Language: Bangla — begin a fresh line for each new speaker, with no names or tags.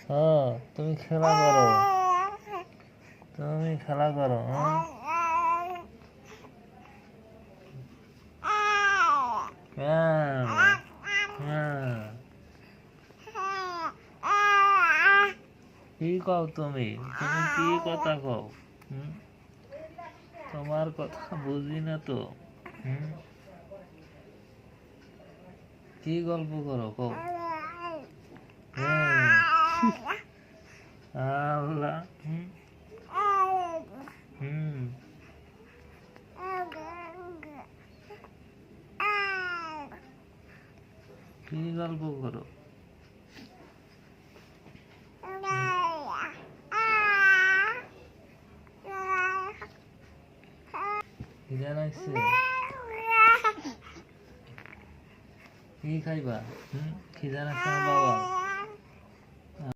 তুমি খেলা করো, তুমি খেলা করো। কি কও তুমি? তুমি কি কথা কও? তোমার কথা বুঝি না তো। কি গল্প করো কও? আল্লাহ। কি গল্প করো? কি জানাইছে? কি খাইবা? কি জানাইছে বাবা?